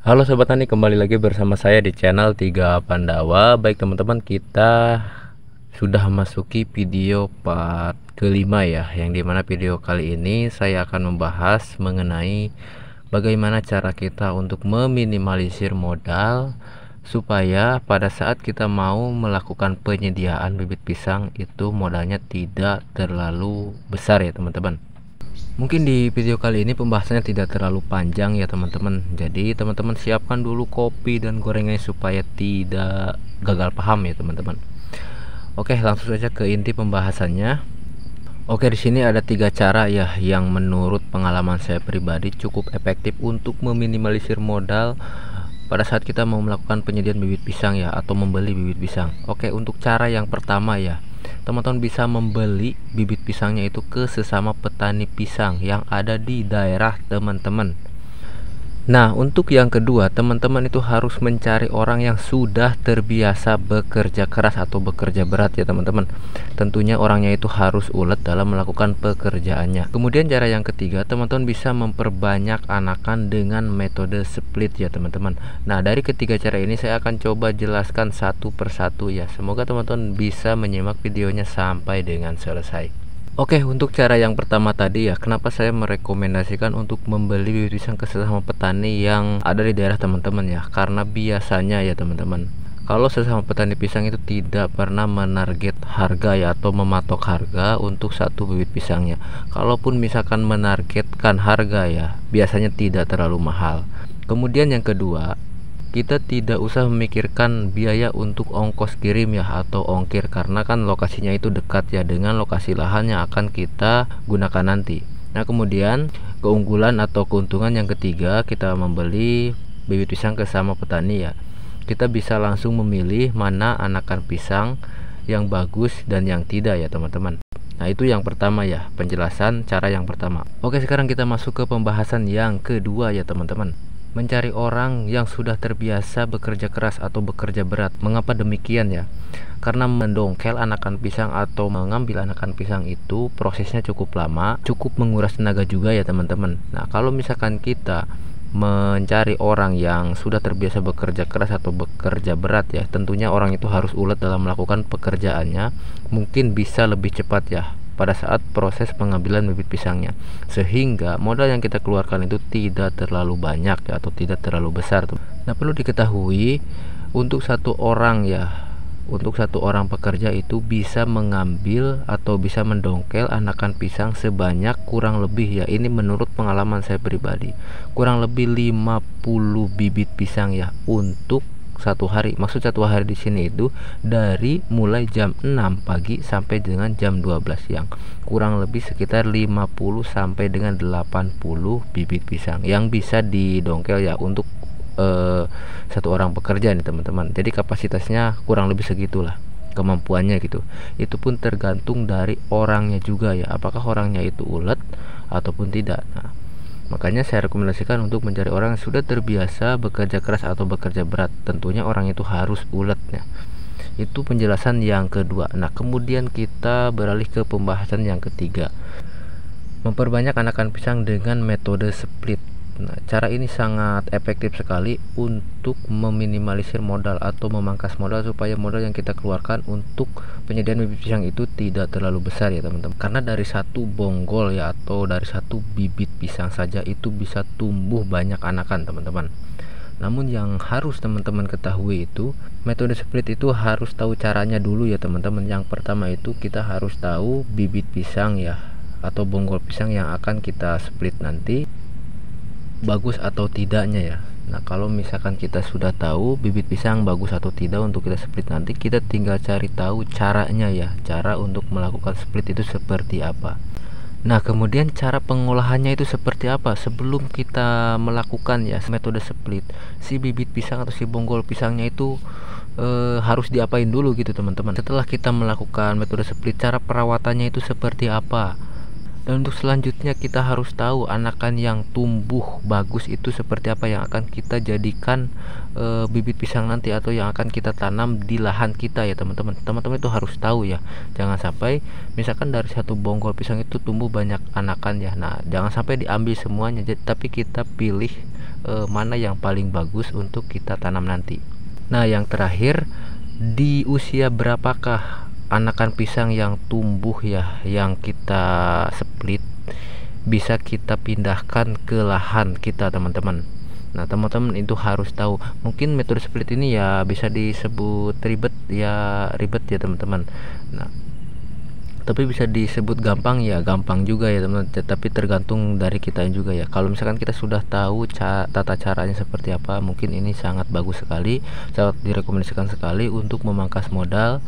Halo Sobat Tani, kembali lagi bersama saya di channel 3 Pandawa. Baik teman-teman, kita sudah memasuki video part kelima ya, yang dimana video kali ini saya akan membahas mengenai bagaimana cara kita untuk meminimalisir modal supaya pada saat kita mau melakukan penyediaan bibit pisang itu modalnya tidak terlalu besar ya teman-teman. Mungkin di video kali ini pembahasannya tidak terlalu panjang ya teman-teman. Jadi teman-teman siapkan dulu kopi dan gorengannya supaya tidak gagal paham ya teman-teman. Oke, langsung saja ke inti pembahasannya. Oke, di sini ada 3 cara ya yang menurut pengalaman saya pribadi cukup efektif untuk meminimalisir modal pada saat kita mau melakukan penyediaan bibit pisang ya, atau membeli bibit pisang. Oke, untuk cara yang pertama ya, teman-teman bisa membeli bibit pisangnya itu ke sesama petani pisang yang ada di daerah teman-teman. Nah, untuk yang kedua, teman-teman itu harus mencari orang yang sudah terbiasa bekerja keras atau bekerja berat ya teman-teman. Tentunya orangnya itu harus ulet dalam melakukan pekerjaannya. Kemudian cara yang ketiga, teman-teman bisa memperbanyak anakan dengan metode split ya teman-teman. Nah, dari ketiga cara ini saya akan coba jelaskan satu persatu ya. Semoga teman-teman bisa menyimak videonya sampai dengan selesai. Oke, untuk cara yang pertama tadi ya, kenapa saya merekomendasikan untuk membeli bibit pisang ke sesama petani yang ada di daerah teman-teman ya? Karena biasanya ya teman-teman, kalau sesama petani pisang itu tidak pernah menarget harga ya, atau mematok harga untuk satu bibit pisangnya. Kalaupun misalkan menargetkan harga ya, biasanya tidak terlalu mahal. Kemudian yang kedua, kita tidak usah memikirkan biaya untuk ongkos kirim ya, atau ongkir, karena kan lokasinya itu dekat ya dengan lokasi lahan yang akan kita gunakan nanti. Nah, kemudian keunggulan atau keuntungan yang ketiga, kita membeli bibit pisang ke sama petani ya, kita bisa langsung memilih mana anakan pisang yang bagus dan yang tidak ya teman-teman. Nah, itu yang pertama ya, penjelasan cara yang pertama. Oke, sekarang kita masuk ke pembahasan yang kedua ya teman-teman. Mencari orang yang sudah terbiasa bekerja keras atau bekerja berat. Mengapa demikian ya? Karena mendongkel anakan pisang atau mengambil anakan pisang itu prosesnya cukup lama, cukup menguras tenaga juga ya teman-teman. Nah, kalau misalkan kita mencari orang yang sudah terbiasa bekerja keras atau bekerja berat ya, tentunya orang itu harus ulet dalam melakukan pekerjaannya, mungkin bisa lebih cepat ya pada saat proses pengambilan bibit pisangnya, sehingga modal yang kita keluarkan itu tidak terlalu banyak ya, atau tidak terlalu besar. Nah, perlu diketahui untuk satu orang pekerja itu bisa mengambil atau bisa mendongkel anakan pisang sebanyak kurang lebih ya, ini menurut pengalaman saya pribadi, kurang lebih 50 bibit pisang ya untuk satu hari. Maksud satu hari di sini itu dari mulai jam 6 pagi sampai dengan jam 12 siang. Kurang lebih sekitar 50 sampai dengan 80 bibit pisang yang bisa didongkel ya untuk satu orang pekerja nih teman-teman. Jadi kapasitasnya kurang lebih segitulah kemampuannya gitu. Itu pun tergantung dari orangnya juga ya, apakah orangnya itu ulet ataupun tidak. Nah, makanya saya rekomendasikan untuk mencari orang yang sudah terbiasa bekerja keras atau bekerja berat. Tentunya orang itu harus uletnya. Itu penjelasan yang kedua. Nah, kemudian kita beralih ke pembahasan yang ketiga. Memperbanyak anakan pisang dengan metode split. Nah, cara ini sangat efektif sekali untuk meminimalisir modal atau memangkas modal, supaya modal yang kita keluarkan untuk penyediaan bibit pisang itu tidak terlalu besar ya teman-teman. Karena dari satu bonggol ya, atau dari satu bibit pisang saja itu bisa tumbuh banyak anakan teman-teman. Namun yang harus teman-teman ketahui itu, metode split itu harus tahu caranya dulu ya teman-teman. Yang pertama itu kita harus tahu bibit pisang ya, atau bonggol pisang yang akan kita split nanti bagus atau tidaknya ya. Nah, kalau misalkan kita sudah tahu bibit pisang bagus atau tidak untuk kita split nanti, kita tinggal cari tahu caranya ya, cara untuk melakukan split itu seperti apa. Nah, kemudian cara pengolahannya itu seperti apa sebelum kita melakukan ya metode split. Si bibit pisang atau si bonggol pisangnya itu harus diapain dulu gitu teman-teman. Setelah kita melakukan metode split, cara perawatannya itu seperti apa. Dan untuk selanjutnya kita harus tahu anakan yang tumbuh bagus itu seperti apa, yang akan kita jadikan bibit pisang nanti, atau yang akan kita tanam di lahan kita ya teman-teman. Teman-teman itu harus tahu ya, jangan sampai misalkan dari satu bonggol pisang itu tumbuh banyak anakan ya. Nah, jangan sampai diambil semuanya, tapi kita pilih mana yang paling bagus untuk kita tanam nanti. Nah, yang terakhir, di usia berapakah anakan pisang yang tumbuh ya, yang kita split bisa kita pindahkan ke lahan kita, teman-teman. Nah, teman-teman itu harus tahu. Mungkin metode split ini ya bisa disebut ribet ya, teman-teman. Nah, tapi bisa disebut gampang ya, gampang juga ya teman-teman, tetapi tergantung dari kita juga ya. Kalau misalkan kita sudah tahu tata caranya seperti apa, mungkin ini sangat bagus sekali, sangat direkomendasikan sekali untuk memangkas modal,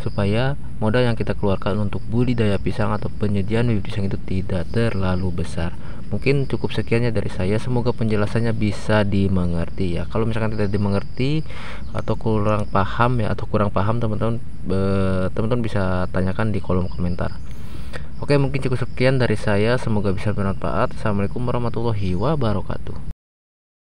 supaya modal yang kita keluarkan untuk budidaya pisang atau penyediaan bibit pisang itu tidak terlalu besar. Mungkin cukup sekiannya dari saya, semoga penjelasannya bisa dimengerti ya. Kalau misalkan tidak dimengerti atau kurang paham ya, teman-teman bisa tanyakan di kolom komentar. Oke, mungkin cukup sekian dari saya, semoga bisa bermanfaat. Assalamualaikum warahmatullahi wabarakatuh.